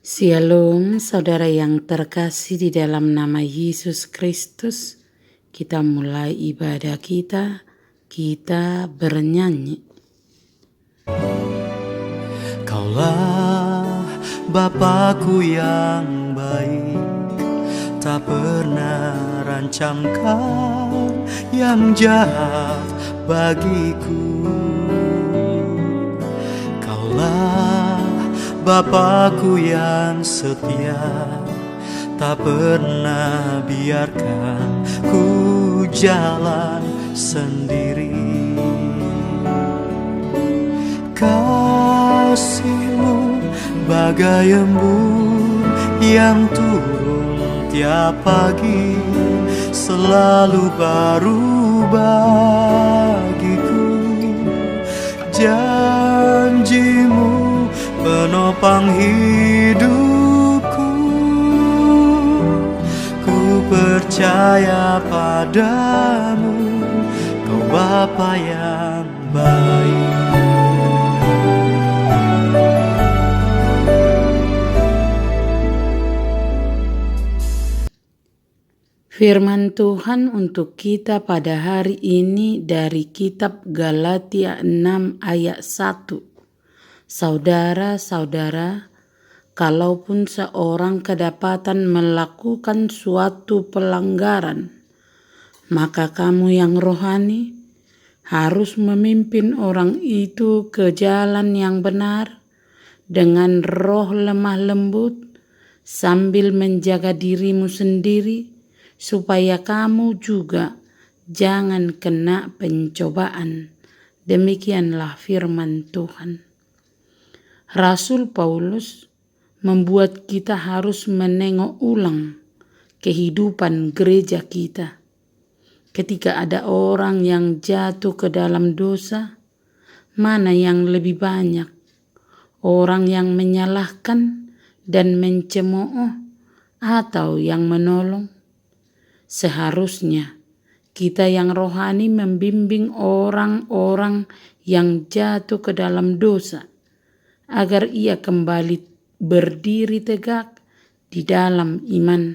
Shalom, saudara yang terkasih di dalam nama Yesus Kristus. Kita mulai ibadah kita bernyanyi. Kaulah Bapakku yang baik, tak pernah rancangkan yang jahat bagiku. Kaulah Bapakku yang setia, tak pernah biarkan ku jalan sendiri. Kasih-Mu bagai embun yang turun tiap pagi, selalu baru bagiku. Janji-Mu penopang hidupku, ku percaya padamu, Kau Bapa yang baik. Firman Tuhan untuk kita pada hari ini dari kitab Galatia 6 ayat 1. Saudara-saudara, kalaupun seorang kedapatan melakukan suatu pelanggaran, maka kamu yang rohani harus memimpin orang itu ke jalan yang benar dengan roh lemah lembut, sambil menjaga dirimu sendiri, supaya kamu juga jangan kena pencobaan. Demikianlah firman Tuhan. Rasul Paulus membuat kita harus menengok ulang kehidupan gereja kita. Ketika ada orang yang jatuh ke dalam dosa, mana yang lebih banyak? Orang yang menyalahkan dan mencemooh atau yang menolong? Seharusnya kita yang rohani membimbing orang-orang yang jatuh ke dalam dosa, agar ia kembali berdiri tegak di dalam iman.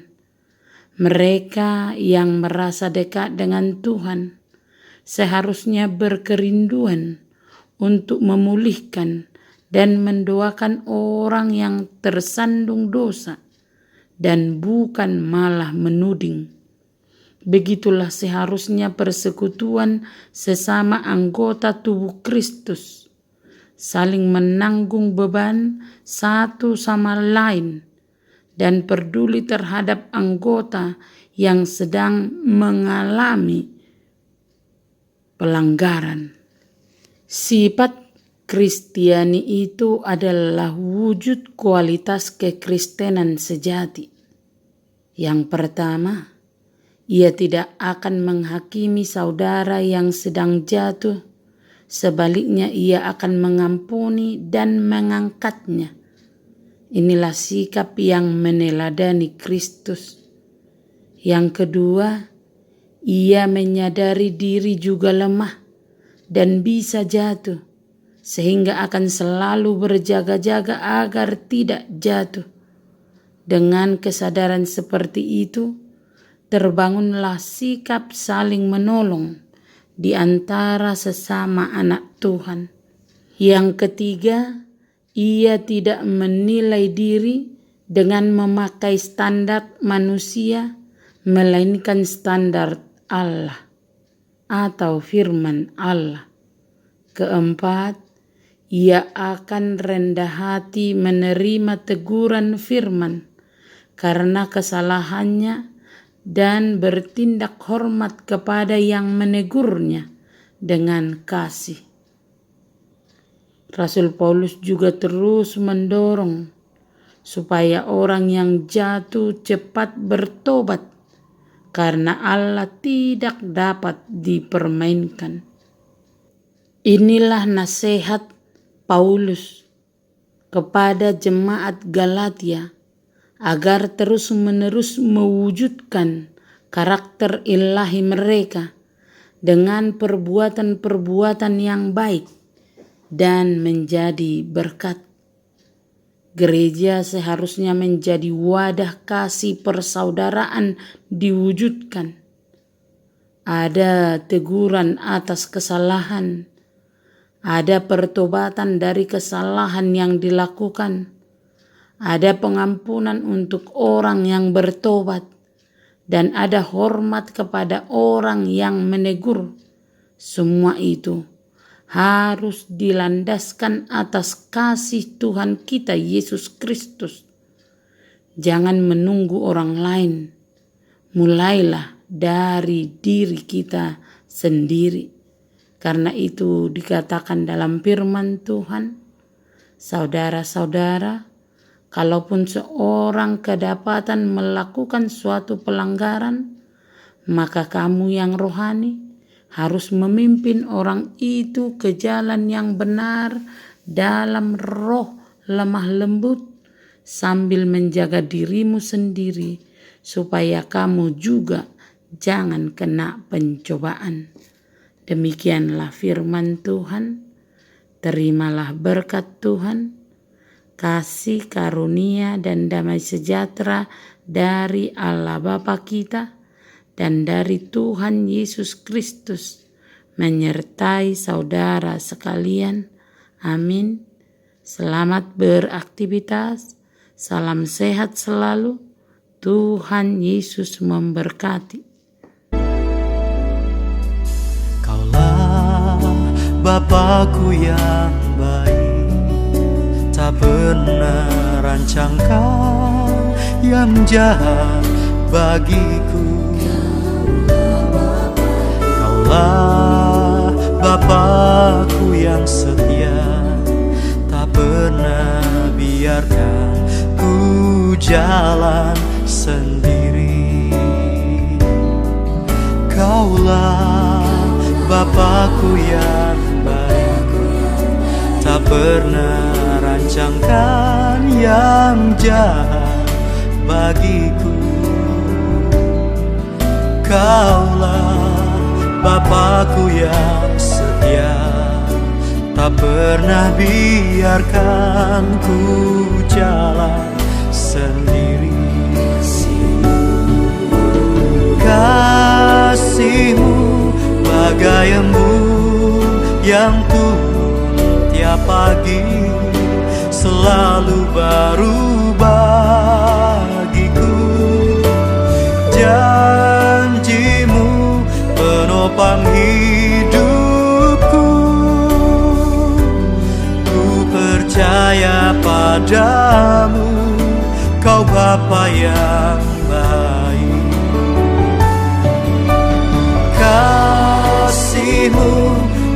Mereka yang merasa dekat dengan Tuhan seharusnya berkerinduan untuk memulihkan dan mendoakan orang yang tersandung dosa, dan bukan malah menuding. Begitulah seharusnya persekutuan sesama anggota tubuh Kristus, saling menanggung beban satu sama lain dan peduli terhadap anggota yang sedang mengalami pelanggaran. Sifat Kristiani itu adalah wujud kualitas kekristenan sejati. Yang pertama, ia tidak akan menghakimi saudara yang sedang jatuh. Sebaliknya ia akan mengampuni dan mengangkatnya. Inilah sikap yang meneladani Kristus. Yang kedua, ia menyadari diri juga lemah dan bisa jatuh, sehingga akan selalu berjaga-jaga agar tidak jatuh. Dengan kesadaran seperti itu, terbangunlah sikap saling menolong di antara sesama anak Tuhan. Yang ketiga, ia tidak menilai diri dengan memakai standar manusia, melainkan standar Allah atau firman Allah. Keempat, ia akan rendah hati menerima teguran firman karena kesalahannya dan bertindak hormat kepada yang menegurnya dengan kasih. Rasul Paulus juga terus mendorong supaya orang yang jatuh cepat bertobat, karena Allah tidak dapat dipermainkan. Inilah nasihat Paulus kepada jemaat Galatia agar terus-menerus mewujudkan karakter ilahi mereka dengan perbuatan-perbuatan yang baik dan menjadi berkat. Gereja seharusnya menjadi wadah kasih persaudaraan diwujudkan. Ada teguran atas kesalahan, ada pertobatan dari kesalahan yang dilakukan, ada pengampunan untuk orang yang bertobat, dan ada hormat kepada orang yang menegur. Semua itu harus dilandaskan atas kasih Tuhan kita Yesus Kristus. Jangan menunggu orang lain. Mulailah dari diri kita sendiri. Karena itu dikatakan dalam firman Tuhan, saudara-saudara, kalaupun seorang kedapatan melakukan suatu pelanggaran, maka kamu yang rohani harus memimpin orang itu ke jalan yang benar dalam roh lemah lembut, sambil menjaga dirimu sendiri supaya kamu juga jangan kena pencobaan. Demikianlah firman Tuhan. Terimalah berkat Tuhan, kasih karunia dan damai sejahtera dari Allah Bapa kita dan dari Tuhan Yesus Kristus menyertai saudara sekalian. Amin. Selamat beraktivitas. Salam sehat selalu. Tuhan Yesus memberkati. Kaulah Bapakku yang baik, tak pernah rancangkan yang jahat bagiku. Kaulah Bapakku yang setia, tak pernah biarkan ku jalan sendiri. Kaulah Bapakku yang baik, tak pernah rancangkan yang jahat bagiku. Kaulah Bapakku yang setia, tak pernah biarkan ku jalan sendiri. Kasih-Mu bagai embun yang turun tiap pagi, selalu baru bagiku. Janji-Mu penopang hidupku, ku percaya padamu, Kau Bapa yang baik. Kasih-Mu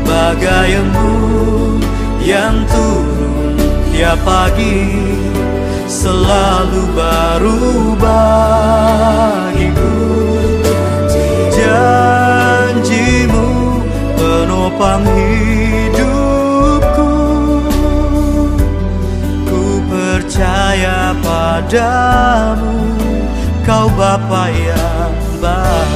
bagai embun yang turun tiap pagi, selalu baru bagiku. Janji-Mu penopang hidupku, ku percaya padamu, Kau Bapa yang baik.